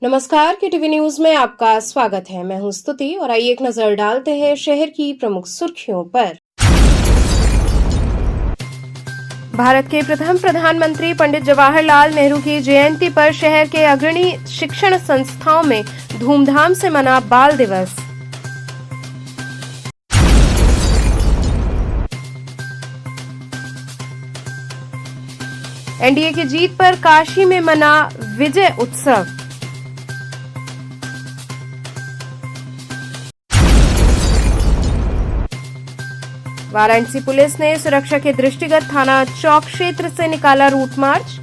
नमस्कार के TV news में आपका स्वागत है। मैं हूं स्तुति और आइए एक नजर डालते हैं शहर की प्रमुख सुर्खियों पर। भारत के प्रथम प्रधानमंत्री पंडित जवाहरलाल नेहरू की जयंती पर शहर के अग्रणी शिक्षण संस्थाओं में धूमधाम से मना बाल दिवस। एनडीए की जीत पर काशी में मना विजय उत्सव। वाराणसी पुलिस ने सुरक्षा के दृष्टिगत थाना चौक क्षेत्र से निकाला रूट मार्च।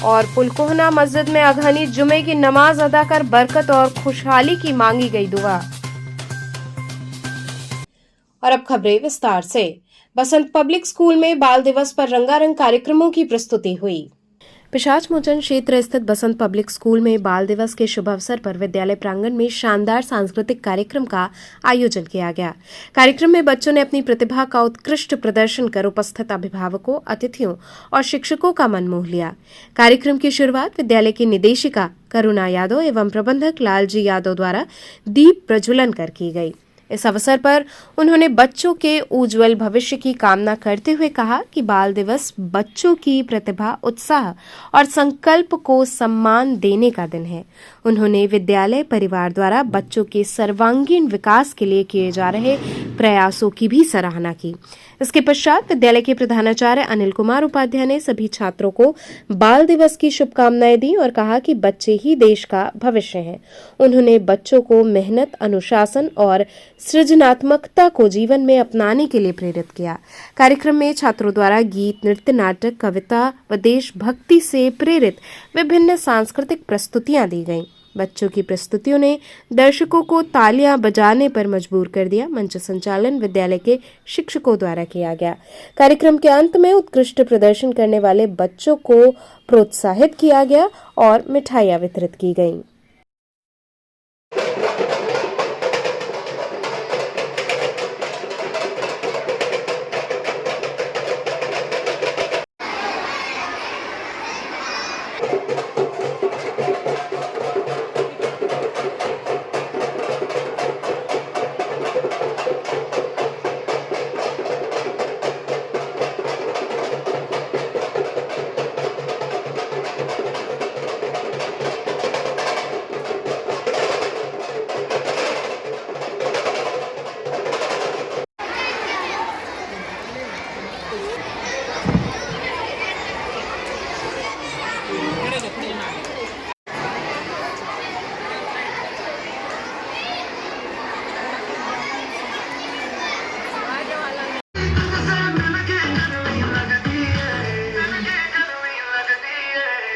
और पुलकोहना मस्जिद में अघनी जुमे की नमाज अदा कर बरकत और खुशहाली की मांगी गई दुआ। और अब खबरें विस्तार से। बसंत पब्लिक स्कूल में बाल दिवस पर रंगारंग कार्यक्रमों की प्रस्तुति हुई। पिशाच मोचन क्षेत्र स्थित बसंत पब्लिक स्कूल में बाल दिवस के शुभ अवसर पर विद्यालय प्रांगण में शानदार सांस्कृतिक कार्यक्रम का आयोजन किया गया। कार्यक्रम में बच्चों ने अपनी प्रतिभा का उत्कृष्ट प्रदर्शन कर उपस्थित अभिभावकों, अतिथियों और शिक्षकों का मन मोह लिया। कार्यक्रम की शुरुआत विद्यालय की निदेशिका करुणा यादव एवं प्रबंधक लालजी यादव द्वारा दीप प्रज्वलन कर की गई। इस अवसर पर उन्होंने बच्चों के उज्जवल भविष्य की कामना करते हुए कहा कि बाल दिवस बच्चों की प्रतिभा, उत्साह और संकल्प को सम्मान देने का दिन है। उन्होंने विद्यालय परिवार द्वारा बच्चों के सर्वांगीण विकास के लिए किए जा रहे प्रयासों की भी सराहना की। इसके पश्चात विद्यालय के प्रधानाचार्य अनिल कुमार उपाध्याय ने सभी छात्रों को बाल दिवस की शुभकामनाएं दी और कहा कि बच्चे ही देश का भविष्य हैं। उन्होंने बच्चों को मेहनत, अनुशासन और सृजनात्मकता को जीवन में अपनाने के लिए प्रेरित किया। कार्यक्रम में छात्रों द्वारा गीत, नृत्य, नाटक, कविता व देशभक्ति से प्रेरित विभिन्न सांस्कृतिक प्रस्तुतियां दी गईं। बच्चों की प्रस्तुतियों ने दर्शकों को तालियां बजाने पर मजबूर कर दिया। मंच संचालन विद्यालय के शिक्षकों द्वारा किया गया। कार्यक्रम के अंत में उत्कृष्ट प्रदर्शन करने वाले बच्चों को प्रोत्साहित किया गया और मिठाइयां वितरित की गईं।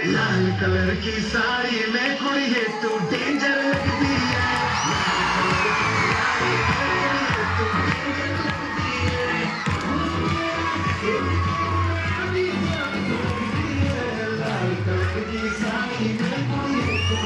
लाल कलर की साड़ी में कुड़ी है तू डेंजर लगती है। लाल कलर की साड़ी में कुड़ी है तू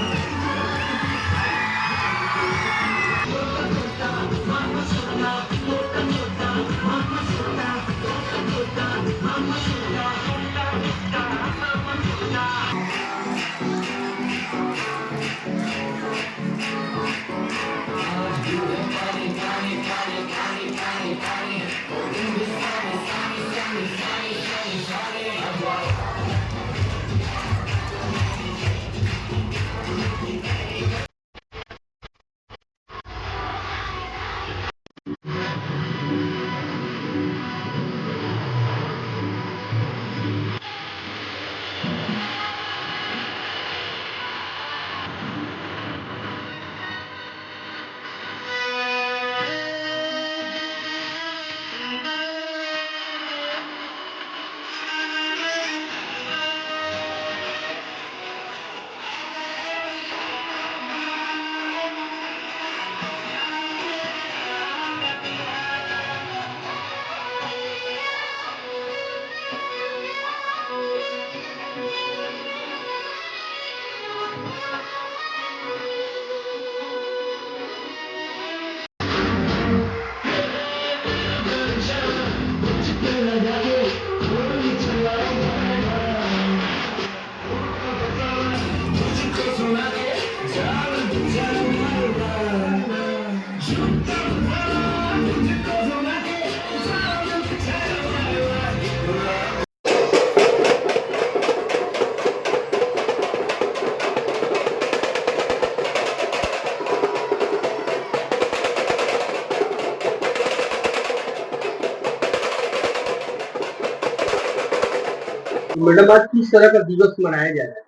मैडम आज किस तरह का दिवस मनाया जा रहा है?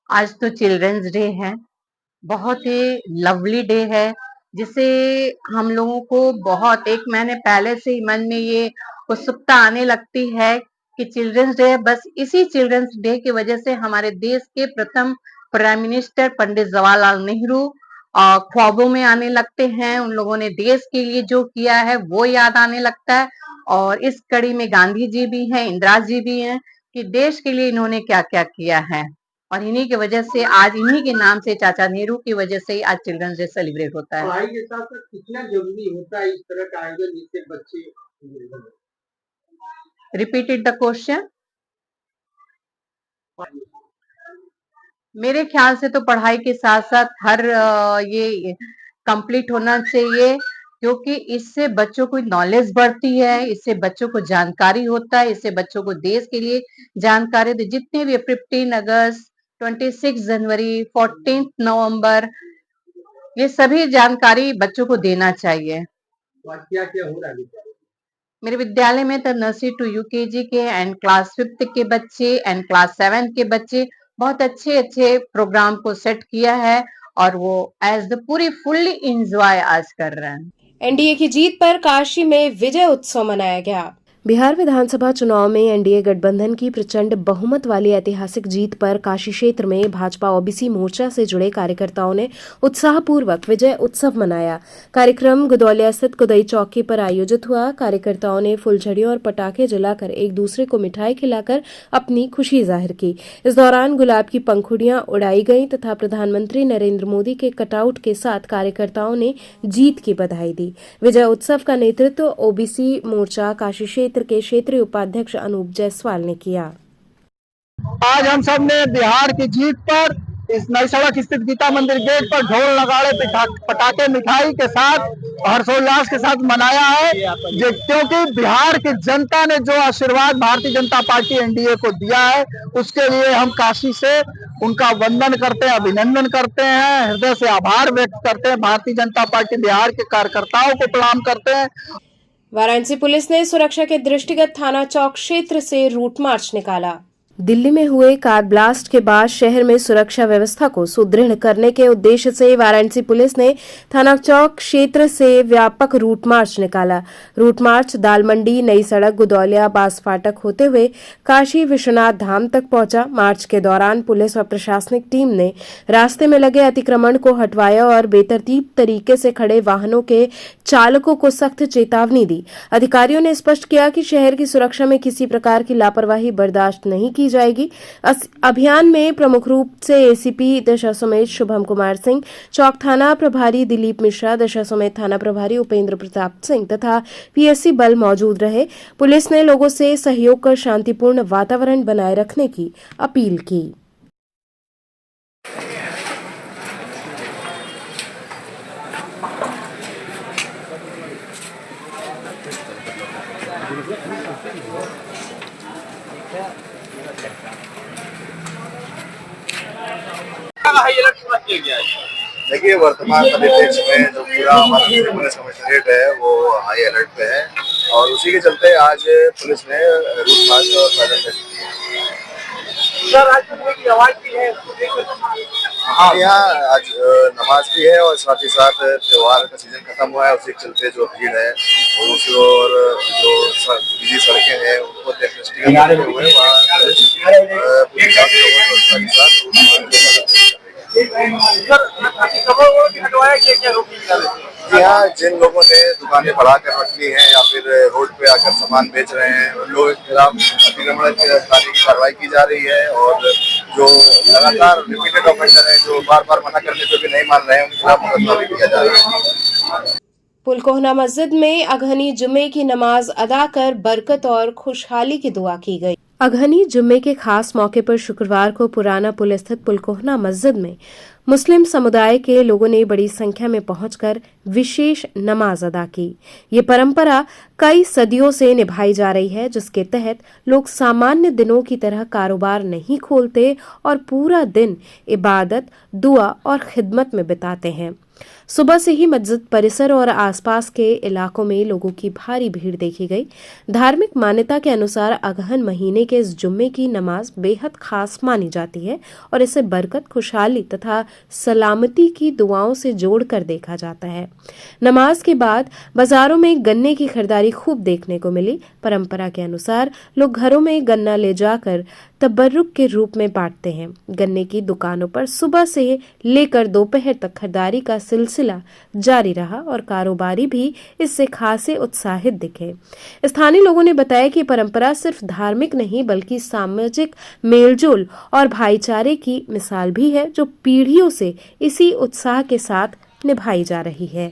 आज तो चिल्ड्रंस डे है, बहुत ही लवली डे है, जिसे हम लोगों को बहुत एक महीने पहले से ही मन में ये उत्सुकता आने लगती है कि चिल्ड्रंस डे है। बस इसी चिल्ड्रंस डे की वजह से हमारे देश के प्रथम प्राइम मिनिस्टर पंडित जवाहरलाल नेहरू ख्वाबों में आने लगते हैं। उन लोगों ने देश के लिए जो किया है वो याद आने लगता है, और इस कड़ी में गांधी जी भी हैं, इंदिरा जी भी हैं, कि देश के लिए इन्होंने क्या क्या किया है। और इन्हीं की वजह से आज, इन्हीं के नाम से, चाचा नेहरू की वजह से आज चिल्ड्रंस डे सेलिब्रेट होता है। पढ़ाई के साथ साथ कितना जरूरी होता है इस तरह का आयोजन जिससे बच्चे रिपीटेड द क्वेश्चन। मेरे ख्याल से तो पढ़ाई के साथ साथ हर ये कंप्लीट होना चाहिए, क्योंकि इससे बच्चों को नॉलेज बढ़ती है, इससे बच्चों को जानकारी होता है, इससे बच्चों को देश के लिए जानकारी। तो जितने भी 15 अगस्त, 26 जनवरी, 14 नवंबर, ये सभी जानकारी बच्चों को देना चाहिए। क्या क्या हो रहा है? मेरे विद्यालय में तो नर्सरी टू यूकेजी के एंड क्लास 5th के बच्चे एंड क्लास 7 के बच्चे बहुत अच्छे अच्छे प्रोग्राम को सेट किया है, और वो एज द पूरी फुल्ली इंजॉय आज कर रहे हैं। एनडीए की जीत पर काशी में विजय उत्सव मनाया गया। बिहार विधानसभा चुनाव में एनडीए गठबंधन की प्रचंड बहुमत वाली ऐतिहासिक जीत पर काशी क्षेत्र में भाजपा ओबीसी मोर्चा से जुड़े कार्यकर्ताओं ने उत्साहपूर्वक विजय उत्सव मनाया। कार्यक्रम गुदौलिया स्थित कुदई चौकी पर आयोजित हुआ। कार्यकर्ताओं ने फुलझड़ियों और पटाखे जलाकर एक दूसरे को मिठाई खिलाकर अपनी खुशी जाहिर की। इस दौरान गुलाब की पंखुड़ियां उड़ाई गईं तथा प्रधानमंत्री नरेंद्र मोदी के कटआउट के साथ कार्यकर्ताओं ने जीत की बधाई दी। विजय उत्सव का नेतृत्व ओबीसी मोर्चा काशी क्षेत्र के क्षेत्रीय उपाध्यक्ष अनूप जायसवाल ने किया। आज हम सब ने बिहार की जीत पर इस नई सड़क स्थित गीता मंदिर गेट पर ढोल नगाड़े पटाखे मिठाई के साथ हर्षोल्लास के साथ मनाया है, क्योंकि बिहार की जनता ने जो आशीर्वाद भारतीय जनता पार्टी एनडीए को दिया है, उसके लिए हम काशी से उनका वंदन करते हैं, अभिनंदन करते हैं, हृदय से आभार व्यक्त करते हैं। भारतीय जनता पार्टी बिहार के कार्यकर्ताओं को प्रणाम करते हैं। वाराणसी पुलिस ने सुरक्षा के दृष्टिगत थाना चौक क्षेत्र से रूट मार्च निकाला। दिल्ली में हुए कार ब्लास्ट के बाद शहर में सुरक्षा व्यवस्था को सुदृढ़ करने के उद्देश्य से वाराणसी पुलिस ने थाना चौक क्षेत्र से व्यापक रूट मार्च निकाला। रूट मार्च दाल मंडी, नई सड़क, गुदौलिया, बास फाटक होते हुए काशी विश्वनाथ धाम तक पहुंचा। मार्च के दौरान पुलिस व प्रशासनिक टीम ने रास्ते में लगे अतिक्रमण को हटवाया और बेतरतीब तरीके से खड़े वाहनों के चालकों को सख्त चेतावनी दी। अधिकारियों ने स्पष्ट किया कि शहर की सुरक्षा में किसी प्रकार की लापरवाही बर्दाश्त नहीं की जाएगी। अभियान में प्रमुख रूप से एसीपी दशा समेत शुभम कुमार सिंह, चौक थाना प्रभारी दिलीप मिश्रा, दशा समेत थाना प्रभारी उपेंद्र प्रताप सिंह तथा पीएससी बल मौजूद रहे। पुलिस ने लोगों से सहयोग कर शांतिपूर्ण वातावरण बनाए रखने की अपील की। देखिए, वर्तमान परिप्रेक्ष्य में जो पूरा हमारा पुलिस कमिश्नरेट है वो हाई अलर्ट पे है, और उसी के चलते आज पुलिस ने रूट मार्च और पैदल हाँ, यहाँ आज नमाज भी है और साथ ही साथ त्योहार का सीजन खत्म हुआ है, उसी के चलते जो भीड़ है और जो बिजी सड़कें हैं उनको दृष्टिगत रखते हुए जी हाँ, जिन लोगों ने दुकानें बढ़ा कर रखी हैं या फिर रोड पे आकर सामान बेच रहे हैं, उन लोगों के खिलाफ अतिक्रमण की कार्रवाई की जा रही है, और जो लगातार रिपीटेड ऑफेंडर हैं जो बार बार मना करने पे भी नहीं मान रहे हैं, उनके खिलाफ मुकदमा भी किया जा रहा है। पुलकोहना मस्जिद में अगहनी जुम्मे की नमाज अदा कर बरकत और खुशहाली की दुआ की गई। अगहनी जुम्मे के खास मौके पर शुक्रवार को पुराना पुल स्थित पुलकोहना मस्जिद में मुस्लिम समुदाय के लोगों ने बड़ी संख्या में पहुंचकर विशेष नमाज अदा की। ये परंपरा कई सदियों से निभाई जा रही है, जिसके तहत लोग सामान्य दिनों की तरह कारोबार नहीं खोलते और पूरा दिन इबादत, दुआ और खिदमत में बिताते हैं। सुबह से ही मस्जिद परिसर और आसपास के इलाकों में लोगों की भारी भीड़ देखी गई। धार्मिक मान्यता के अनुसार अगहन महीने के इस जुम्मे की नमाज बेहद खास मानी जाती है और इसे बरकत, खुशहाली तथा सलामती की दुआओं से जोड़कर देखा जाता है। नमाज के बाद बाजारों में गन्ने की खरीदारी खूब देखने को मिली। परंपरा के अनुसार लोग घरों में गन्ना ले जाकर तबर्रुक के रूप में बांटते हैं। गन्ने की दुकानों पर सुबह से लेकर दोपहर तक खरीदारी का सिलसिला जारी रहा और कारोबारी भी इससे खासे उत्साहित दिखे। स्थानीय लोगों ने बताया कि परंपरा सिर्फ धार्मिक नहीं बल्कि सामाजिक मेलजोल और भाईचारे की मिसाल भी है, जो पीढ़ियों से इसी उत्साह के साथ निभाई जा रही है।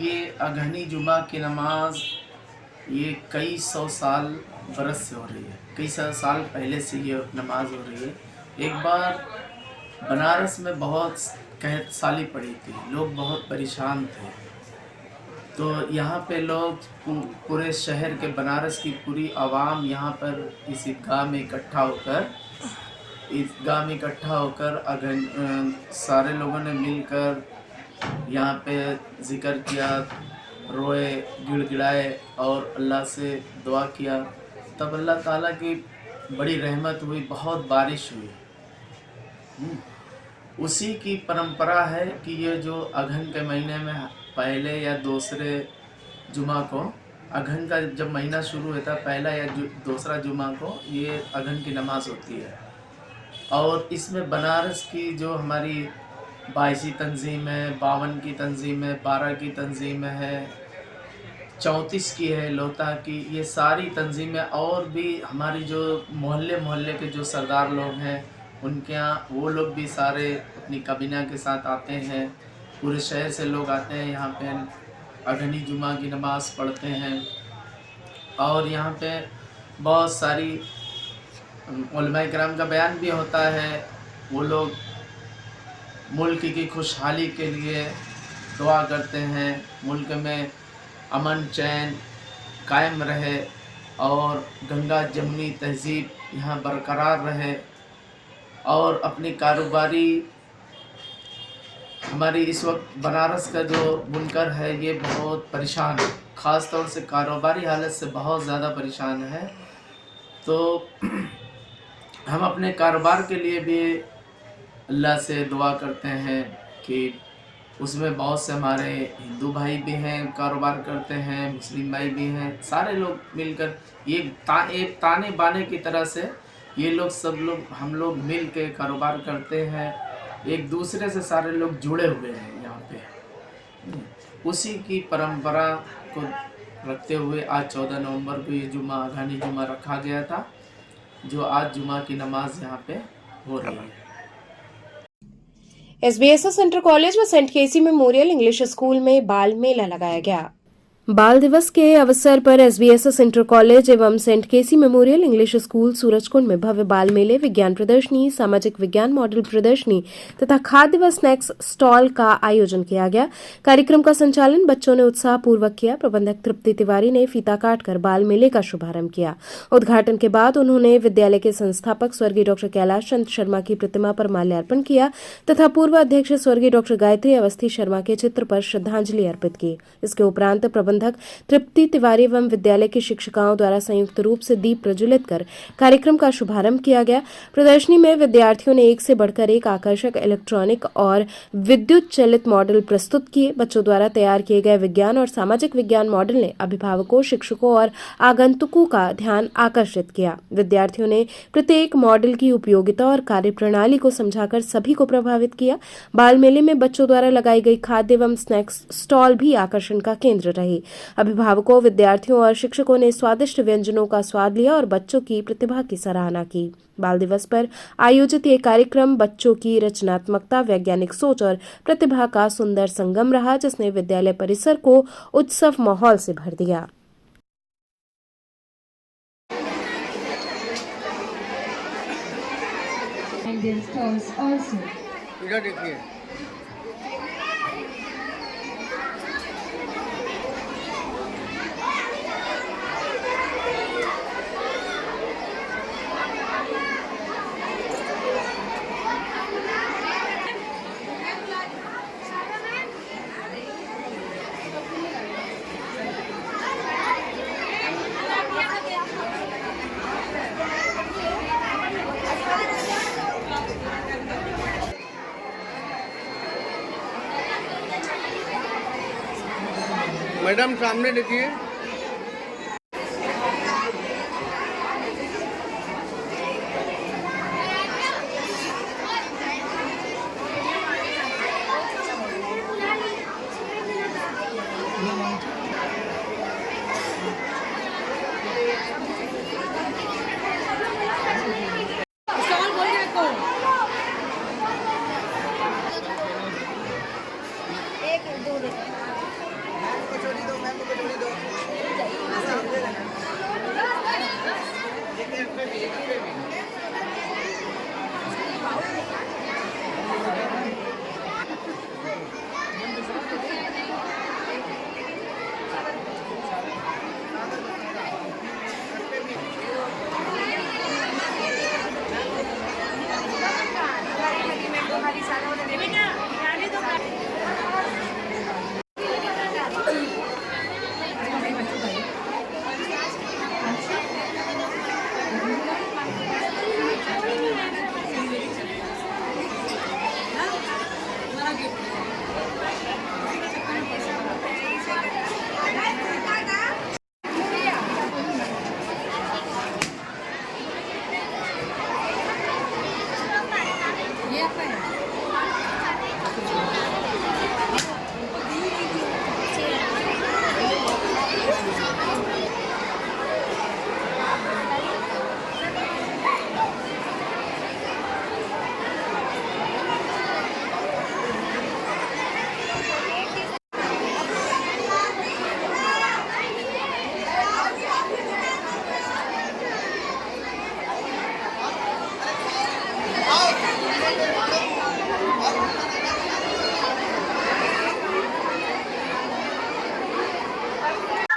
ये अगहनी जुमा की नमाज ये कई सौ साल बरस से हो रही है, कई सौ साल पहले से ये नमाज हो रही है। एक बार बनारस में बहुत कहत साली पड़ी थी, लोग बहुत परेशान थे, तो यहाँ पे लोग पूरे शहर के बनारस की पूरी आवाम यहाँ पर इस ईदगाह में इकट्ठा होकर सारे लोगों ने मिलकर यहाँ पे ज़िक्र किया, रोए, गिड़गिड़ाए और अल्लाह से दुआ किया। तब अल्लाह ताला की बड़ी रहमत हुई, बहुत बारिश हुई। उसी की परंपरा है कि ये जो अगहन के महीने में पहले या दूसरे जुमा को, अगहन का जब महीना शुरू होता है पहला या दूसरा जुमा को ये अगहन की नमाज होती है। और इसमें बनारस की जो हमारी 22 तंजीम है, 52 की तंजीम है, 12 की तंजीम है, 34 की है, लोता की, ये सारी तंजीमें और भी हमारी जो मोहल्ले के जो सरदार लोग हैं उनके यहाँ वो लोग भी सारे अपनी कबीना के साथ आते हैं। पूरे शहर से लोग आते हैं यहाँ पे अगहनी जुमा की नमाज़ पढ़ते हैं। और यहाँ पे बहुत सारी उलमाए किराम का बयान भी होता है। वो लोग मुल्क की खुशहाली के लिए दुआ करते हैं, मुल्क में अमन चैन कायम रहे और गंगा जमुनी तहज़ीब यहाँ बरकरार रहे। और अपनी कारोबारी हमारी इस वक्त बनारस का जो बुनकर है ये बहुत परेशान है, ख़ास तौर से कारोबारी हालत से बहुत ज़्यादा परेशान है। तो हम अपने कारोबार के लिए भी अल्लाह से दुआ करते हैं कि उसमें बहुत से हमारे हिंदू भाई भी हैं, कारोबार करते हैं, मुस्लिम भाई भी हैं, सारे लोग मिलकर एक ताने बाने की तरह से ये लोग सब लोग हम लोग मिल के कारोबार करते हैं। एक दूसरे से सारे लोग जुड़े हुए हैं यहाँ पे। उसी की परंपरा को रखते हुए आज 14 नवंबर को ये जुमा अगहनी जुमा रखा गया था, जो आज जुमा की नमाज यहाँ पे हो रही है। SBSS सेंटर कॉलेज व सेंट केसी मेमोरियल इंग्लिश स्कूल में बाल मेला लगाया गया। बाल दिवस के अवसर पर एसबीएसएस इंटर कॉलेज एवं सेंट केसी मेमोरियल इंग्लिश स्कूल सूरजकुंड में भव्य बाल मेले, विज्ञान प्रदर्शनी, सामाजिक विज्ञान मॉडल प्रदर्शनी तथा खाद्य व स्नैक्स स्टॉल का आयोजन किया गया। कार्यक्रम का संचालन बच्चों ने उत्साहपूर्वक किया। प्रबंधक तृप्ति तिवारी ने फीता काटकर बाल मेले का शुभारंभ किया। उद्घाटन के बाद उन्होंने विद्यालय के संस्थापक स्वर्गीय डॉक्टर कैलाश चंद्र शर्मा की प्रतिमा पर माल्यार्पण किया तथा पूर्व अध्यक्ष स्वर्गीय डॉक्टर गायत्री अवस्थी शर्मा के चित्र पर श्रद्धांजलि अर्पित की। इसके उपरांत प्रबंधक तृप्ति तिवारी एवं विद्यालय की शिक्षिकाओं द्वारा संयुक्त रूप से दीप प्रज्वलित कर कार्यक्रम का शुभारंभ किया गया। प्रदर्शनी में विद्यार्थियों ने एक से बढ़कर एक आकर्षक इलेक्ट्रॉनिक और विद्युत चलित मॉडल प्रस्तुत किए। बच्चों द्वारा तैयार किए गए विज्ञान और सामाजिक विज्ञान मॉडल ने अभिभावकों, शिक्षकों और आगंतुकों का ध्यान आकर्षित किया। विद्यार्थियों ने प्रत्येक मॉडल की उपयोगिता और कार्यप्रणाली को समझाकर सभी को प्रभावित किया। बाल मेले में बच्चों द्वारा लगाई गई खाद्य एवं स्नैक्स स्टॉल भी आकर्षण का केंद्र रही। अभिभावकों, विद्यार्थियों और शिक्षकों ने स्वादिष्ट व्यंजनों का स्वाद लिया और बच्चों की प्रतिभा की सराहना की। बाल दिवस पर आयोजित ये कार्यक्रम बच्चों की रचनात्मकता, वैज्ञानिक सोच और प्रतिभा का सुंदर संगम रहा, जिसने विद्यालय परिसर को उत्सव माहौल से भर दिया। इधर देखिए। मैडम सामने देखिए।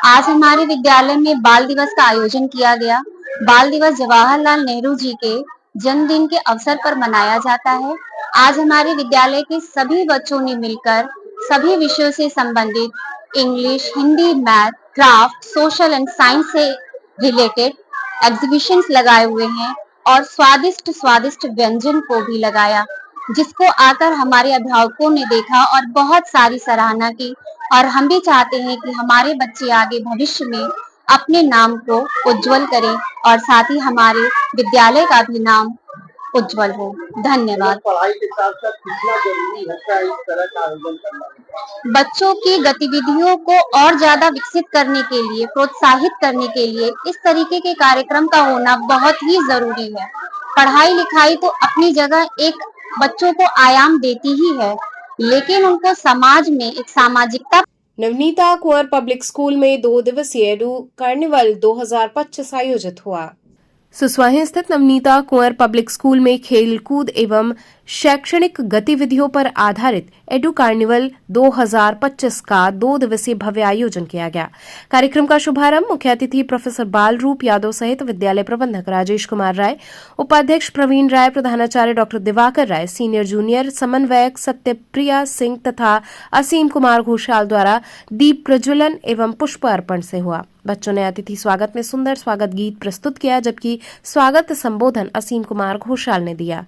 आज हमारे विद्यालय में बाल दिवस का आयोजन किया गया। बाल दिवस जवाहरलाल नेहरू जी के जन्मदिन के अवसर पर मनाया जाता है। आज हमारे विद्यालय के सभी बच्चों ने मिलकर सभी विषयों से संबंधित English, Hindi, math, craft, social and science से रिलेटेड एग्जीबिशंस लगाए हुए हैं और स्वादिष्ट स्वादिष्ट व्यंजन को भी लगाया, जिसको आकर हमारे अभिभावकों ने देखा और बहुत सारी सराहना की। और हम भी चाहते हैं कि हमारे बच्चे आगे भविष्य में अपने नाम को उज्जवल करें और साथ ही हमारे विद्यालय का भी नाम उज्जवल हो। धन्यवाद। पढ़ाई के साथ साथ कितना जरूरी होता है इस तरह का आयोजन करना? बच्चों की गतिविधियों को और ज्यादा विकसित करने के लिए, प्रोत्साहित करने के लिए इस तरीके के कार्यक्रम का होना बहुत ही जरूरी है। पढ़ाई लिखाई तो अपनी जगह एक बच्चों को आयाम देती ही है, लेकिन उनको समाज में एक सामाजिकता नवनीता कुंवर पब्लिक स्कूल में 2 दिवसीय एडू कार्निवल 2025 आयोजित हुआ। सुसवाही स्थित नवनीता कुंवर पब्लिक स्कूल में खेलकूद एवं शैक्षणिक गतिविधियों पर आधारित एडू कार्निवल 2025 का 2 दिवसीय भव्य आयोजन किया गया। कार्यक्रम का शुभारंभ मुख्य अतिथि प्रोफेसर बालरूप यादव सहित विद्यालय प्रबंधक राजेश कुमार राय, उपाध्यक्ष प्रवीण राय, प्रधानाचार्य डॉ दिवाकर राय, सीनियर जूनियर समन्वयक सत्यप्रिया सिंह तथा असीम कुमार घोषाल द्वारा दीप प्रज्वलन एवं पुष्प अर्पण से हुआ। बच्चों ने अतिथि स्वागत में सुंदर स्वागत गीत प्रस्तुत किया, जबकि स्वागत संबोधन असीम कुमार घोषाल ने दिया।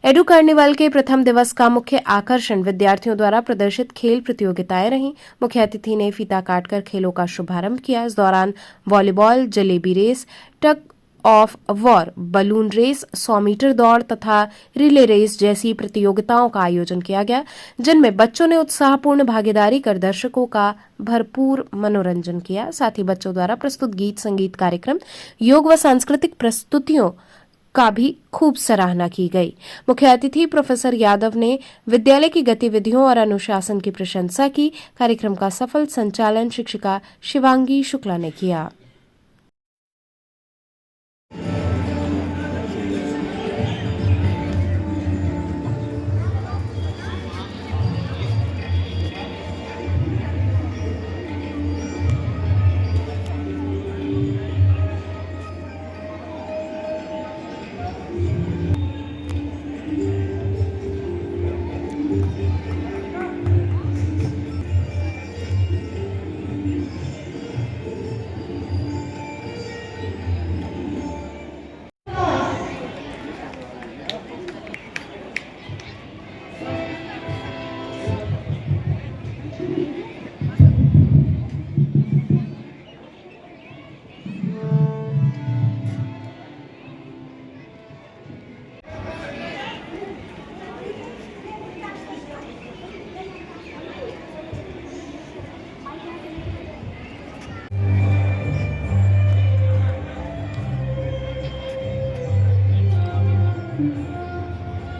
एडू कार्निवल के प्रथम दिवस का मुख्य आकर्षण विद्यार्थियों द्वारा प्रदर्शित खेल प्रतियोगिताएं रहीं। मुख्य अतिथि ने फीता काटकर खेलों का शुभारंभ किया। इस दौरान volleyball, jalebi race, tug of war, balloon race, 100 metre दौड़ तथा रिले रेस जैसी प्रतियोगिताओं का आयोजन किया गया, जिनमें बच्चों ने उत्साहपूर्ण भागीदारी कर दर्शकों का भरपूर मनोरंजन किया। साथ ही बच्चों द्वारा प्रस्तुत गीत संगीत कार्यक्रम, योग व सांस्कृतिक प्रस्तुतियों का भी खूब सराहना की गई। मुख्य अतिथि प्रोफेसर यादव ने विद्यालय की गतिविधियों और अनुशासन की प्रशंसा की। कार्यक्रम का सफल संचालन शिक्षिका शिवांगी शुक्ला ने किया।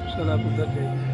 सर आप उधर जाइए।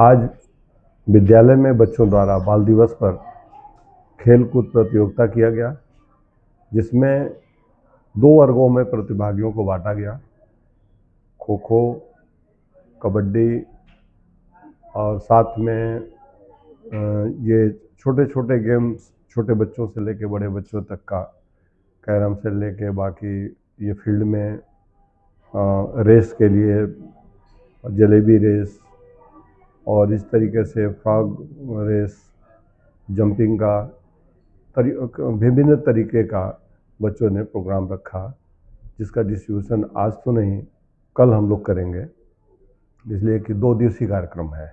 आज विद्यालय में बच्चों द्वारा बाल दिवस पर खेल कूद प्रतियोगिता किया गया, जिसमें 2 वर्गों में प्रतिभागियों को बांटा गया। खो खो, कबड्डी और साथ में ये छोटे छोटे गेम्स, छोटे बच्चों से लेके बड़े बच्चों तक का, कैरम से लेके बाकी ये फील्ड में रेस के लिए जलेबी रेस और इस तरीके से फ्रॉग रेस, जंपिंग का विभिन्न तरीके का बच्चों ने प्रोग्राम रखा, जिसका डिस्ट्रीब्यूशन आज तो नहीं कल हम लोग करेंगे, इसलिए कि 2 दिवसीय कार्यक्रम है।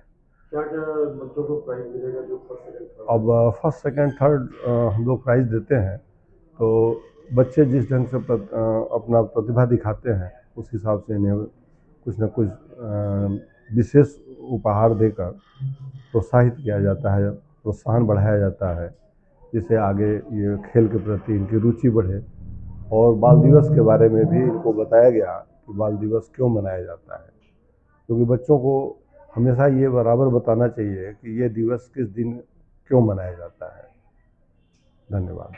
क्या बच्चों को प्राइज मिलेगा जो फर्स्ट सेकंड थर्ड? अब फर्स्ट सेकंड थर्ड हम लोग प्राइज देते हैं, तो बच्चे जिस ढंग से अपना प्रतिभा दिखाते हैं उस हिसाब से इन्हें कुछ न कुछ विशेष उपहार देकर प्रोत्साहित किया जाता है प्रोत्साहन बढ़ाया जाता है, जिससे आगे ये खेल के प्रति इनकी रुचि बढ़े। और बाल दिवस के बारे में भी इनको बताया गया कि बाल दिवस क्यों मनाया जाता है, क्योंकि बच्चों को हमेशा ये बराबर बताना चाहिए कि ये दिवस किस दिन क्यों मनाया जाता है। धन्यवाद।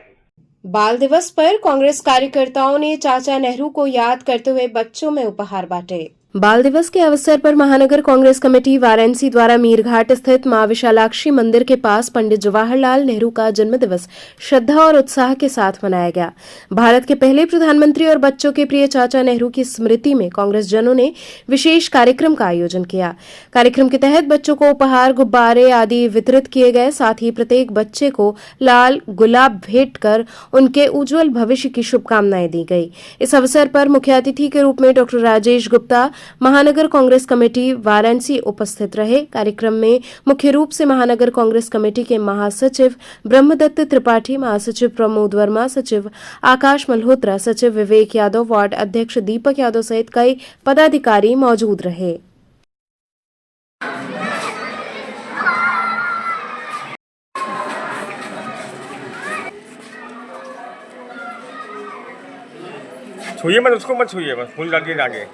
बाल दिवस पर कांग्रेस कार्यकर्ताओं ने चाचा नेहरू को याद करते हुए बच्चों में उपहार बांटे। बाल दिवस के अवसर पर महानगर कांग्रेस कमेटी वाराणसी द्वारा मीरघाट स्थित मां विशालाक्षी मंदिर के पास पंडित जवाहरलाल नेहरू का जन्मदिवस श्रद्धा और उत्साह के साथ मनाया गया। भारत के पहले प्रधानमंत्री और बच्चों के प्रिय चाचा नेहरू की स्मृति में कांग्रेस जनों ने विशेष कार्यक्रम का आयोजन किया। कार्यक्रम के तहत बच्चों को उपहार, गुब्बारे आदि वितरित किए गए। साथ ही प्रत्येक बच्चे को लाल गुलाब भेंट कर उनके उज्जवल भविष्य की शुभकामनाएं दी गई। इस अवसर पर मुख्य अतिथि के रूप में डॉक्टर राजेश गुप्ता, महानगर कांग्रेस कमेटी वाराणसी उपस्थित रहे। कार्यक्रम में मुख्य रूप से महानगर कांग्रेस कमेटी के महासचिव ब्रह्मदत्त त्रिपाठी, महासचिव प्रमोद वर्मा, सचिव आकाश मल्होत्रा, सचिव विवेक यादव, वार्ड अध्यक्ष दीपक यादव सहित कई पदाधिकारी मौजूद रहे। छुइए मत, उसको मत छुइए, बस फूल डालिए आगे।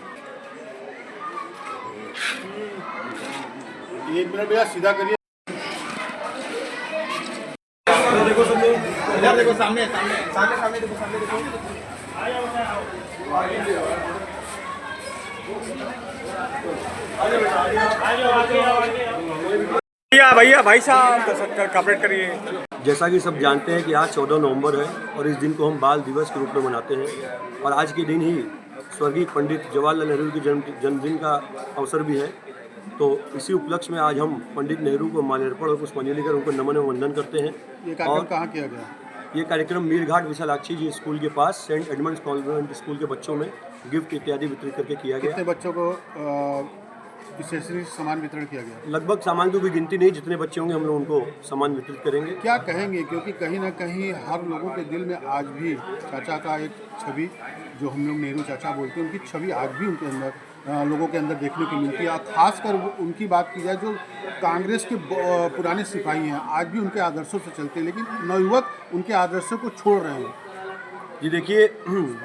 एक मिनट भैया, सीधा करिए। देखो सब लोग इधर देखो, सामने सामने सामने सामने देखो, सामने देखो। भैया भाई साहब कॉपरेट करिए। जैसा कि सब जानते हैं कि आज 14 नवंबर है और इस दिन को हम बाल दिवस के रूप में मनाते हैं। और आज के दिन ही स्वर्गीय पंडित जवाहरलाल नेहरू के जन्मदिन का अवसर भी है। तो इसी उपलक्ष्य में आज हम पंडित नेहरू को माल्यार्पण और पुष्पांजलि कर उनको नमन और वंदन करते हैं। ये कार्यक्रम कहाँ किया गया? ये कार्यक्रम मीरघाट विशालाक्षी जी स्कूल के पास सेंट एडमंड्स कॉन्वेंट स्कूल के बच्चों में गिफ्ट इत्यादि वितरित करके किया गया। कितने बच्चों को स्टेशनरी सामान वितरण किया गया? लगभग सामान की कोई गिनती नहीं, जितने बच्चे होंगे हम लोग उनको सामान वितरित करेंगे। क्या कहेंगे, क्योंकि कहीं ना कहीं हर लोगों के दिल में आज भी चाचा का एक छवि, जो हम लोग नेहरू चाचा बोलते हैं, उनकी छवि आज भी उनके अंदर लोगों के अंदर देखने को मिलती है। और खासकर उनकी बात की जाए, जो कांग्रेस के पुराने सिपाही हैं, आज भी उनके आदर्शों से चलते हैं, लेकिन नवयुवक उनके आदर्शों को छोड़ रहे हैं। जी देखिए,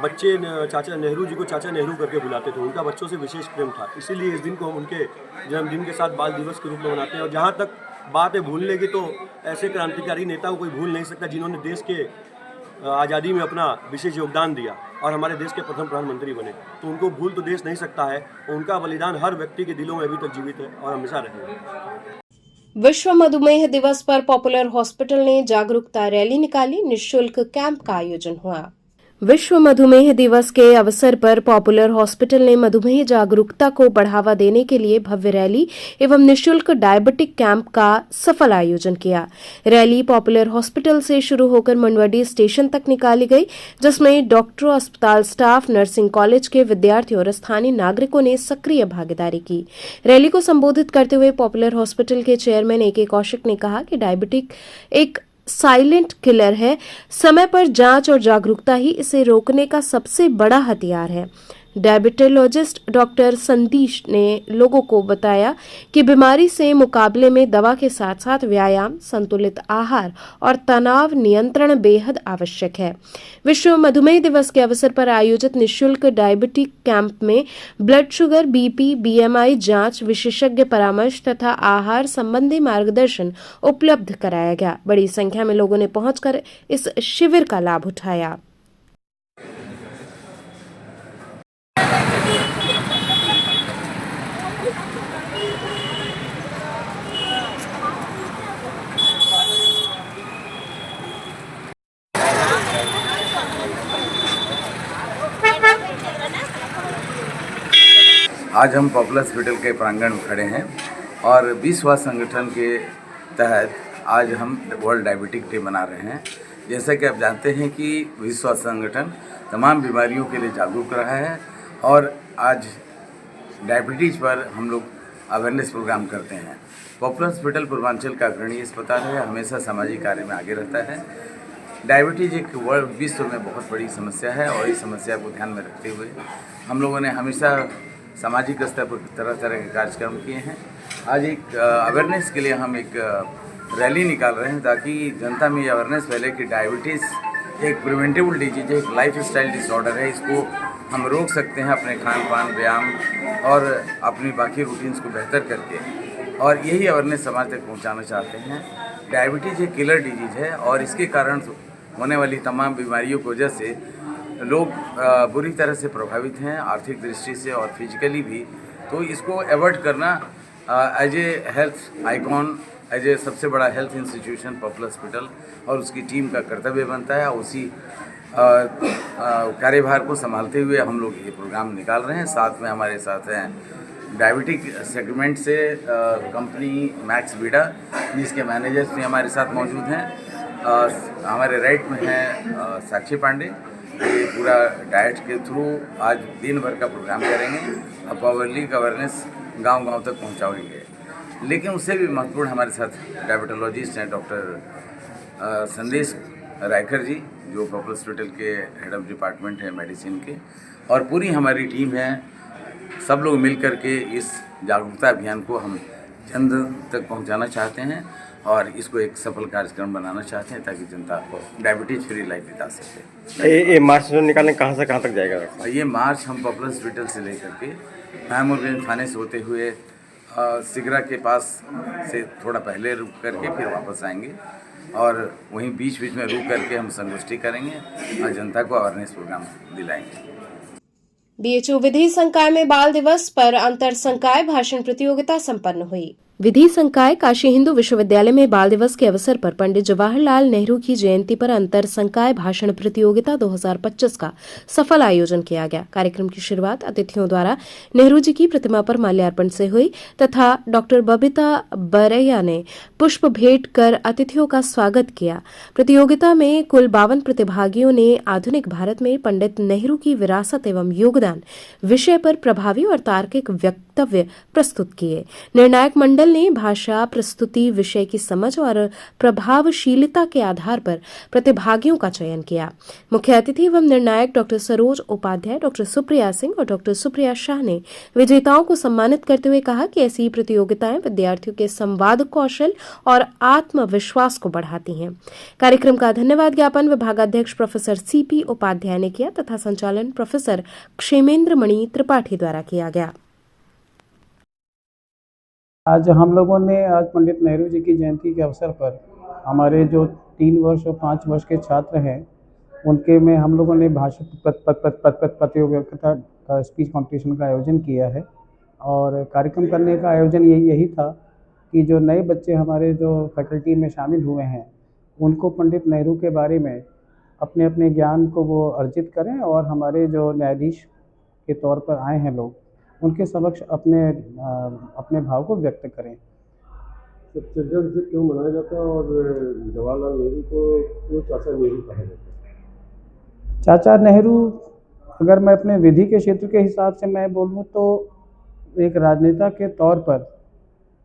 बच्चे चाचा नेहरू जी को चाचा नेहरू करके बुलाते थे, उनका बच्चों से विशेष प्रेम था। इसीलिए इस दिन को हम उनके जन्मदिन के साथ बाल दिवस के रूप में मनाते हैं। और जहाँ तक बात है भूलने की, तो ऐसे क्रांतिकारी नेता को कोई भूल नहीं सकता जिन्होंने देश के आज़ादी में अपना विशेष योगदान दिया और हमारे देश के प्रथम प्रधानमंत्री बने। तो उनको भूल तो देश नहीं सकता है। उनका बलिदान हर व्यक्ति के दिलों में अभी तक जीवित है और हमेशा रहेगा। विश्व मधुमेह दिवस पर पॉपुलर हॉस्पिटल ने जागरूकता रैली निकाली। निःशुल्क कैंप का आयोजन हुआ। विश्व मधुमेह दिवस के अवसर पर पॉपुलर हॉस्पिटल ने मधुमेह जागरूकता को बढ़ावा देने के लिए भव्य रैली एवं निःशुल्क डायबिटिक कैंप का सफल आयोजन किया। रैली पॉपुलर हॉस्पिटल से शुरू होकर मंडवाडी स्टेशन तक निकाली गई, जिसमें डॉक्टरों, अस्पताल स्टाफ, नर्सिंग कॉलेज के विद्यार्थियों और स्थानीय नागरिकों ने सक्रिय भागीदारी की। रैली को संबोधित करते हुए पॉपुलर हॉस्पिटल के चेयरमैन ए.के. कौशिक ने कहा कि डायबिटिक एक साइलेंट किलर है। समय पर जांच और जागरूकता ही इसे रोकने का सबसे बड़ा हथियार है। डायबिटोलॉजिस्ट डॉक्टर संदीश ने लोगों को बताया कि बीमारी से मुकाबले में दवा के साथ साथ व्यायाम, संतुलित आहार और तनाव नियंत्रण बेहद आवश्यक है। विश्व मधुमेह दिवस के अवसर पर आयोजित निःशुल्क डायबिटिक कैंप में ब्लड शुगर, बीपी, बीएमआई जांच, विशेषज्ञ परामर्श तथा आहार संबंधी मार्गदर्शन उपलब्ध कराया गया। बड़ी संख्या में लोगों ने पहुंचकर इस शिविर का लाभ उठाया। आज हम पॉपुलर हॉस्पिटल के प्रांगण में खड़े हैं और विश्व स्वास्थ्य संगठन के तहत आज हम वर्ल्ड डायबिटिक डे मना रहे हैं। जैसा कि आप जानते हैं कि विश्व स्वास्थ्य संगठन तमाम बीमारियों के लिए जागरूक रहा है और आज डायबिटीज़ पर हम लोग अवेयरनेस प्रोग्राम करते हैं। पॉपुलर हॉस्पिटल पूर्वांचल का अग्रणी अस्पताल है, हमेशा सामाजिक कार्य में आगे रहता है। डायबिटीज़ एक विश्व में बहुत बड़ी समस्या है और इस समस्या को ध्यान में रखते हुए हम लोगों ने हमेशा सामाजिक स्तर पर तरह तरह के कार्यक्रम किए हैं। आज एक अवेयरनेस के लिए हम एक रैली निकाल रहे हैं ताकि जनता में ये अवेयरनेस फैले कि डायबिटीज़ एक प्रिवेंटेबल डिजीज है, एक लाइफ स्टाइल डिसऑर्डर है। इसको हम रोक सकते हैं अपने खान पान, व्यायाम और अपनी बाकी रूटीन्स को बेहतर करके, और यही अवेयरनेस समाज तक पहुंचाना चाहते हैं। डायबिटीज़ एक किलर डिजीज है और इसके कारण होने वाली तमाम बीमारियों की वजह से लोग बुरी तरह से प्रभावित हैं, आर्थिक दृष्टि से और फिजिकली भी। तो इसको अवॉइड करना as a health icon, as a सबसे बड़ा हेल्थ इंस्टीट्यूशन पॉपुलर हॉस्पिटल और उसकी टीम का कर्तव्य बनता है। उसी कार्यभार को संभालते हुए हम लोग ये प्रोग्राम निकाल रहे हैं। साथ में हमारे साथ हैं डायबिटिक सेगमेंट से कंपनी मैक्स बीडा, जिसके मैनेजर्स भी हमारे साथ मौजूद हैं। हमारे राइट में है साक्षी पांडे। ये पूरा डाइट के थ्रू आज दिन भर का प्रोग्राम करेंगे और पब्लिक अवेयरनेस गांव-गांव तक पहुंचाएंगे। लेकिन उससे भी महत्वपूर्ण हमारे साथ डायबिटोलॉजिस्ट हैं डॉक्टर संदेश रायकर जी, जो पॉपुलर हॉस्पिटल के हेड ऑफ डिपार्टमेंट है मेडिसिन के, और पूरी हमारी टीम है। सब लोग मिल कर के इस जागरूकता अभियान को हम जन तक पहुंचाना चाहते हैं और इसको एक सफल कार्यक्रम बनाना चाहते हैं ताकि जनता को डायबिटीज फ्री लाइफ बिता सके। ये मार्च जो निकालने कहाँ से कहाँ तक जाएगा? ये मार्च हम पॉपुलर हॉस्पिटल से लेकर के महमूदगंज थाने से होते हुए सिगरा के पास से थोड़ा पहले रुक करके फिर वापस आएंगे और वहीं बीच बीच में रुक करके हम संगोष्ठी करेंगे और जनता को अवेयरनेस प्रोग्राम दिलाएंगे। बीएचयू विधि संकाय में बाल दिवस पर अंतर संकाय भाषण प्रतियोगिता संपन्न हुई। विधि संकाय काशी हिंदू विश्वविद्यालय में बाल दिवस के अवसर पर पंडित जवाहरलाल नेहरू की जयंती पर अंतर संकाय भाषण प्रतियोगिता 2025 का सफल आयोजन किया गया। कार्यक्रम की शुरुआत अतिथियों द्वारा नेहरू जी की प्रतिमा पर माल्यार्पण से हुई तथा डॉक्टर बबीता बरैया ने पुष्प भेंट कर अतिथियों का स्वागत किया। प्रतियोगिता में कुल 52 प्रतिभागियों ने आधुनिक भारत में पंडित नेहरू की विरासत एवं योगदान विषय पर प्रभावी और तार्किक वक्तव्य प्रस्तुत किए। निर्णायक मंडल ने भाषा प्रस्तुति विषय की समझ और प्रभावशीलता के आधार पर प्रतिभागियों का चयन किया। मुख्य अतिथि एवं निर्णायक डॉक्टर सरोज उपाध्याय, डॉक्टर सुप्रिया सिंह और डॉक्टर सुप्रिया शाह ने विजेताओं को सम्मानित करते हुए कहा कि ऐसी प्रतियोगिताएं विद्यार्थियों के संवाद कौशल और आत्मविश्वास को बढ़ाती हैं। कार्यक्रम का धन्यवाद ज्ञापन विभागाध्यक्ष प्रोफेसर सीपी उपाध्याय ने किया तथा संचालन प्रोफेसर क्षेमेंद्र मणि त्रिपाठी द्वारा किया गया। आज हम लोगों ने आज पंडित नेहरू जी की जयंती के अवसर पर हमारे जो 3 वर्ष और 5 वर्ष के छात्र हैं उनके में हम लोगों ने भाषण प्रतियोगिता का स्पीच कंपटीशन का आयोजन किया है। और कार्यक्रम करने का आयोजन यही था कि जो नए बच्चे हमारे जो फैकल्टी में शामिल हुए हैं उनको पंडित नेहरू के बारे में अपने अपने ज्ञान को वो अर्जित करें और हमारे जो न्यायाधीश के तौर पर आए हैं लोग उनके समक्ष अपने भाव को व्यक्त करें। चिल्ड्रन डे क्यों मनाया जाता है और जवाहरलाल नेहरू को क्यों चाचा नेहरू कहा जाता है? चाचा नेहरू, अगर मैं अपने विधि के क्षेत्र के हिसाब से मैं बोलूँ तो एक राजनेता के तौर पर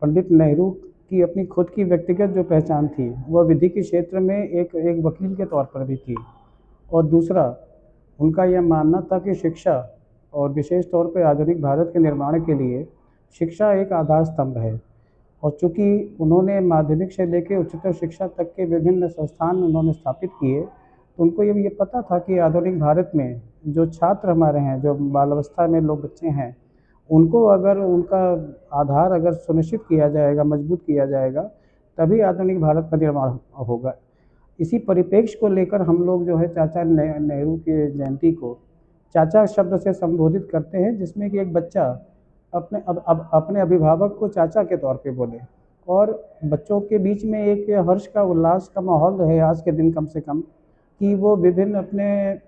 पंडित नेहरू की अपनी खुद की व्यक्तिगत जो पहचान थी वह विधि के क्षेत्र में एक वकील के तौर पर भी थी। और दूसरा, उनका यह मानना था कि शिक्षा और विशेष तौर पर आधुनिक भारत के निर्माण के लिए शिक्षा एक आधार स्तंभ है। और चूँकि उन्होंने माध्यमिक से लेकर उच्चतर शिक्षा तक के विभिन्न संस्थान उन्होंने स्थापित किए तो उनको ये पता था कि आधुनिक भारत में जो छात्र हमारे हैं, जो बाल अवस्था में लोग बच्चे हैं, उनको अगर उनका आधार अगर सुनिश्चित किया जाएगा, मजबूत किया जाएगा, तभी आधुनिक भारत का निर्माण होगा। इसी परिप्रेक्ष्य को लेकर हम लोग जो है चाचा नेहरू की जयंती को चाचा शब्द से संबोधित करते हैं, जिसमें कि एक बच्चा अपने अभिभावक को चाचा के तौर पे बोले और बच्चों के बीच में एक हर्ष का, उल्लास का माहौल रहे आज के दिन कम से कम, कि वो विभिन्न अपने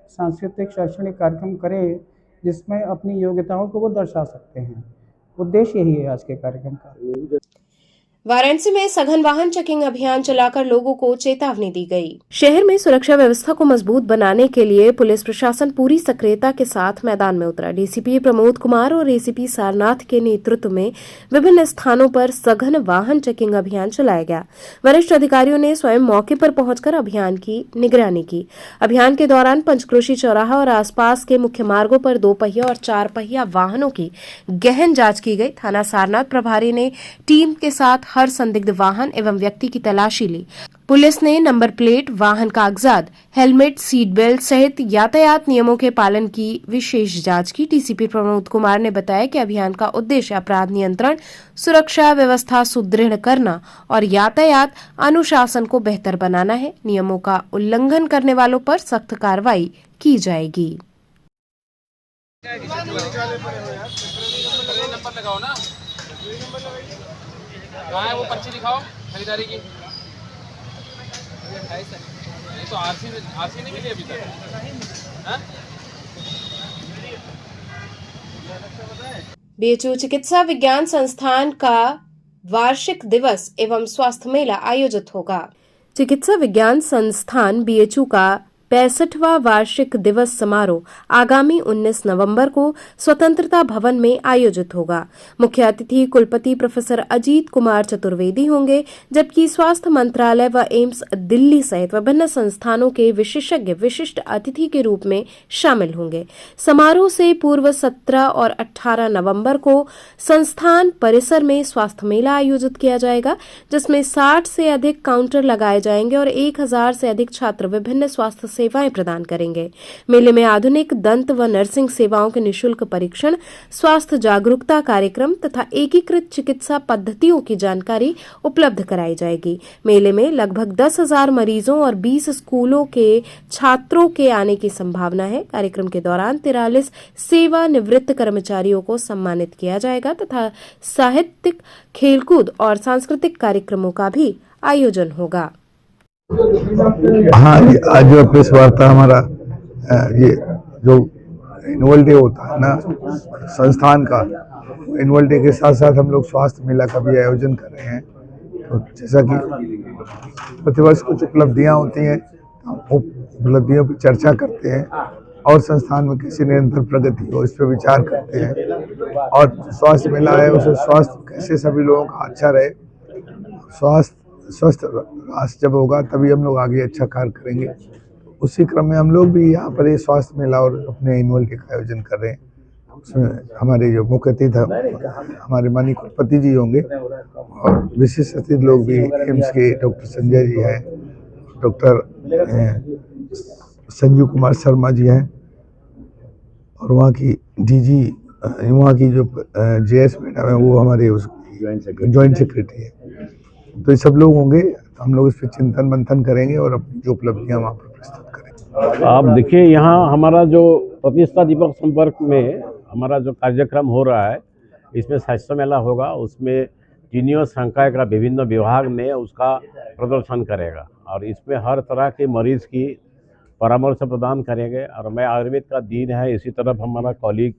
सांस्कृतिक शैक्षणिक कार्यक्रम करें जिसमें अपनी योग्यताओं को वो दर्शा सकते हैं। उद्देश्य यही है आज के कार्यक्रम का। वाराणसी में सघन वाहन चेकिंग अभियान चलाकर लोगों को चेतावनी दी गई। शहर में सुरक्षा व्यवस्था को मजबूत बनाने के लिए पुलिस प्रशासन पूरी सक्रियता के साथ मैदान में उतरा। डीसीपी प्रमोद कुमार और एसीपी सारनाथ के नेतृत्व में विभिन्न स्थानों पर सघन वाहन चेकिंग अभियान चलाया गया। वरिष्ठ अधिकारियों ने स्वयं मौके पर पहुंचकर अभियान की निगरानी की। अभियान के दौरान पंचक्रोशी चौराहा और आसपास के मुख्य मार्गों पर 2 पहिया और 4 पहिया वाहनों की गहन जांच की गई। थाना सारनाथ प्रभारी ने टीम के साथ हर संदिग्ध वाहन एवं व्यक्ति की तलाशी ली। पुलिस ने नंबर प्लेट, वाहन कागजात, हेलमेट, सीट बेल्ट सहित यातायात नियमों के पालन की विशेष जांच की। टीसीपी प्रमोद कुमार ने बताया कि अभियान का उद्देश्य अपराध नियंत्रण, सुरक्षा व्यवस्था सुदृढ़ करना और यातायात अनुशासन को बेहतर बनाना है। नियमों का उल्लंघन करने वालों पर सख्त कार्रवाई की जाएगी। वो पर्ची दिखाओ खरीदारी की। तो आरसी नहीं मिली अभी तक। बीएचयू चिकित्सा विज्ञान संस्थान का वार्षिक दिवस एवं स्वास्थ्य मेला आयोजित होगा। चिकित्सा विज्ञान संस्थान बीएचयू का 65वां वार्षिक दिवस समारोह आगामी 19 नवंबर को स्वतंत्रता भवन में आयोजित होगा। मुख्य अतिथि कुलपति प्रोफेसर अजीत कुमार चतुर्वेदी होंगे, जबकि स्वास्थ्य मंत्रालय व एम्स दिल्ली सहित विभिन्न संस्थानों के विशेषज्ञ विशिष्ट अतिथि के रूप में शामिल होंगे। समारोह से पूर्व 17 और 18 नवंबर को संस्थान परिसर में स्वास्थ्य मेला आयोजित किया जाएगा, जिसमें 60 से अधिक काउंटर लगाए जाएंगे और 1000 से अधिक छात्र विभिन्न स्वास्थ्य सेवाएं प्रदान करेंगे। मेले में आधुनिक दंत व नर्सिंग सेवाओं के निःशुल्क परीक्षण, स्वास्थ्य जागरूकता कार्यक्रम तथा एकीकृत चिकित्सा पद्धतियों की जानकारी उपलब्ध कराई जाएगी। मेले में लगभग 10,000 मरीजों और 20 स्कूलों के छात्रों के आने की संभावना है। कार्यक्रम के दौरान 43 सेवानिवृत्त कर्मचारियों को सम्मानित किया जाएगा तथा साहित्यिक, खेलकूद और सांस्कृतिक कार्यक्रमों का भी आयोजन होगा। हाँ, आज जो प्रेस वार्ता हमारा ये जो एनुअल डे होता है ना संस्थान का, एनुअल डे के साथ साथ हम लोग स्वास्थ्य मेला का भी आयोजन कर रहे हैं। तो जैसा कि प्रतिवर्ष कुछ उपलब्धियां होती हैं, उपलब्धियों पर चर्चा करते हैं और संस्थान में कैसे निरंतर प्रगति हो इस पर विचार करते हैं। और स्वास्थ्य मेला है, उसे स्वास्थ्य कैसे सभी लोगों का अच्छा रहे, स्वस्थ राष्ट्र जब होगा तभी हम लोग आगे अच्छा कार्य करेंगे। उसी क्रम में हम लोग भी यहाँ पर ये स्वास्थ्य मेला और अपने एनुअल डे का आयोजन कर रहे हैं। उसमें हमारे जो मुख्य अतिथि हमारे माननीय कुलपति जी होंगे और विशिष्ट अतिथि लोग भी एम्स के डॉक्टर संजय जी हैं, डॉक्टर संजीव कुमार शर्मा जी हैं और वहाँ की डीजी, वहाँ की जो जेएस मैडम है वो हमारे ज्वाइंट सेक्रेटरी है। तो ये सब लोग होंगे, तो हम लोग इस पर चिंतन मंथन करेंगे और अपनी जो उपलब्धियां वहाँ पर प्रस्तुत करेंगे। आप देखिए, यहाँ हमारा जो प्रतिष्ठा दीपक संपर्क में हमारा जो कार्यक्रम हो रहा है, इसमें स्वास्थ्य मेला होगा। उसमें टीनियो संकाय का विभिन्न विभाग में उसका प्रदर्शन करेगा और इसमें हर तरह के मरीज की परामर्श प्रदान करेंगे। और मैं आयुर्वेद का दिन है, इसी तरफ हमारा कॉलीग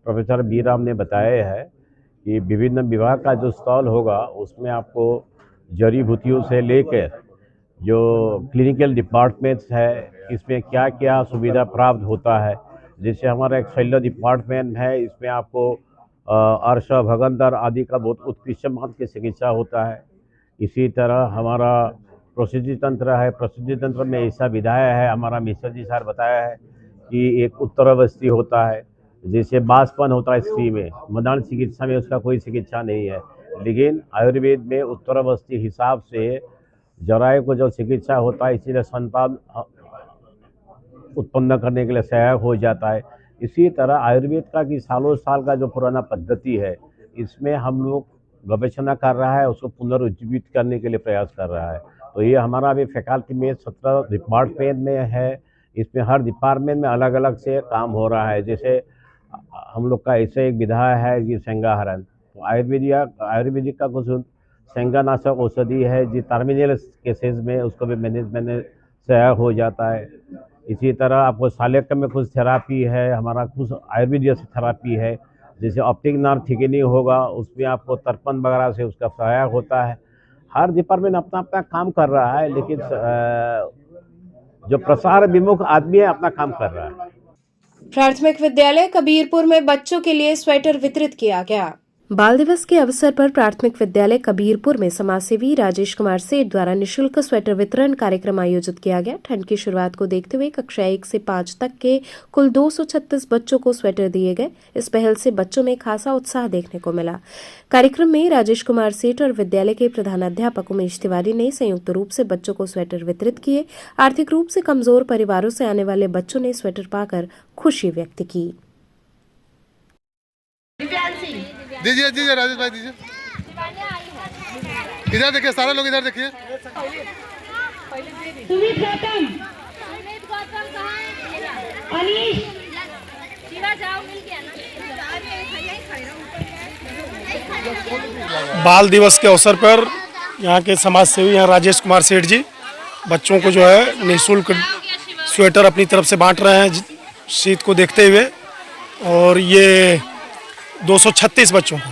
प्रोफेसर बी राम ने बताया है कि विभिन्न विभाग का जो स्टॉल होगा उसमें आपको जड़ी बूटियों से लेकर जो क्लिनिकल डिपार्टमेंट्स है, इसमें क्या क्या सुविधा प्राप्त होता है। जैसे हमारा एक शल्य डिपार्टमेंट है, इसमें आपको अर्श, भगंदर आदि का बहुत उत्कृष्ट मान की चिकित्सा होता है। इसी तरह हमारा प्रसूति तंत्र है, प्रसूति तंत्र में ऐसा विधाया है, हमारा मिश्र जी सर बताया है कि एक उत्तरावस्थी होता है, जैसे बांसपन होता है स्त्री में, मदान चिकित्सा में उसका कोई चिकित्सा नहीं है, लेकिन आयुर्वेद में उत्तरावस्थी हिसाब से जरायु को जो चिकित्सा होता है, इसीलिए संतान उत्पन्न करने के लिए सहायक हो जाता है। इसी तरह आयुर्वेद का कि सालों साल का जो पुराना पद्धति है, इसमें हम लोग गवेषणा कर रहा है, उसको पुनरुज्जीवित करने के लिए प्रयास कर रहा है। तो ये हमारा भी फैकल्टी में 17 डिपार्टमेंट में है, इसमें हर डिपार्टमेंट में अलग अलग से काम हो रहा है। जैसे हम लोग का ऐसे एक विधा है कि सेंगाहरण, तो आयुर्वेदिक का कुछ सेंगानाशक औषधि है जी, टर्मिनल केसेस में उसको भी मैनेजमेंट में सहायक हो जाता है। इसी तरह आपको शालेक्य में कुछ थेरापी है, हमारा कुछ आयुर्वेदिक थेरापी है, जैसे ऑप्टिक नर्व थिकनिंग होगा, उसमें आपको तर्पण वगैरह से उसका सहायक होता है। हर डिपार्टमेंट अपना अपना काम कर रहा है, लेकिन जो प्रसार विमुख आदमी है अपना काम कर रहा है। प्राथमिक विद्यालय कबीरपुर में बच्चों के लिए स्वेटर वितरित किया गया। बाल दिवस के अवसर पर प्राथमिक विद्यालय कबीरपुर में समाजसेवी राजेश कुमार सेठ द्वारा निशुल्क स्वेटर वितरण कार्यक्रम आयोजित किया गया। ठंड की शुरुआत को देखते हुए कक्षा 1 से 5 तक के कुल 236 बच्चों को स्वेटर दिए गए। इस पहल से बच्चों में खासा उत्साह देखने को मिला। कार्यक्रम में राजेश कुमार सेठ और विद्यालय के प्रधानाध्यापक उमेश तिवारी ने संयुक्त रूप से बच्चों को स्वेटर वितरित किए। आर्थिक रूप से कमजोर परिवारों से आने वाले बच्चों ने स्वेटर पाकर खुशी व्यक्त की। दीजिए दीजिए राजेश भाई दीजिए। इधर देखिए, सारे लोग इधर देखिए। सुमित गौतम, अनीश, बाल दिवस के अवसर पर यहाँ के समाज सेवी यहाँ राजेश कुमार सेठ जी बच्चों को जो है निःशुल्क स्वेटर अपनी तरफ से बांट रहे हैं शीत को देखते हुए। और ये 236 बच्चों को,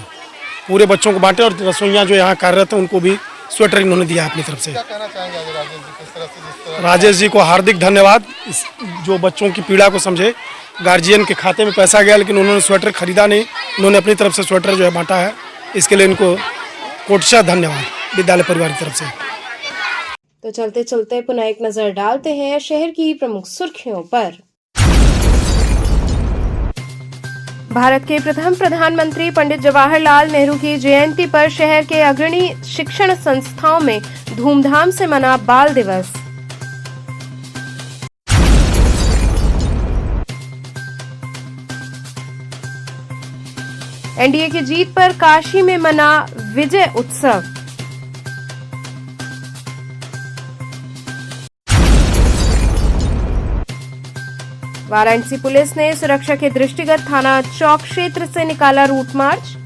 पूरे बच्चों को बांटे और रसोइयाँ जो यहाँ कार्यरत हैं उनको भी स्वेटर इन्होंने दिया अपनी तरफ से। क्या कहना चाहेंगे आज राजेश जी, किस तरह से जिस तरह राजेश जी को हार्दिक धन्यवाद। जो बच्चों की पीड़ा को समझे, गार्जियन के खाते में पैसा गया लेकिन उन्होंने स्वेटर खरीदा नहीं, उन्होंने अपनी तरफ से स्वेटर जो है बांटा है, इसके लिए इनको कोटशा धन्यवाद विद्यालय परिवार की तरफ से। तो चलते चलते पुनः एक नजर डालते हैं शहर की प्रमुख सुर्खियों पर। भारत के प्रथम प्रधानमंत्री पंडित जवाहरलाल नेहरू की जयंती पर शहर के अग्रणी शिक्षण संस्थाओं में धूमधाम से मना बाल दिवस। एनडीए की जीत पर काशी में मना विजय उत्सव। वाराणसी पुलिस ने सुरक्षा के दृष्टिगत थाना चौक क्षेत्र से निकाला रूट मार्च।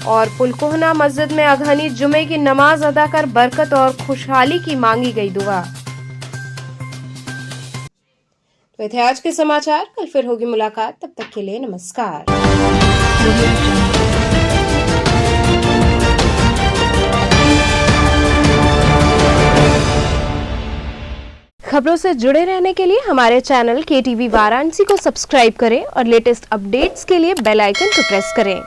और पुलकोहना मस्जिद में अघनी जुमे की नमाज अदा कर बरकत और खुशहाली की मांगी गई दुआ। तो थे आज के समाचार, कल फिर होगी मुलाकात, तब तक के लिए नमस्कार। खबरों से जुड़े रहने के लिए हमारे चैनल KTV वाराणसी को सब्सक्राइब करें और लेटेस्ट अपडेट्स के लिए बेल आइकन को प्रेस करें।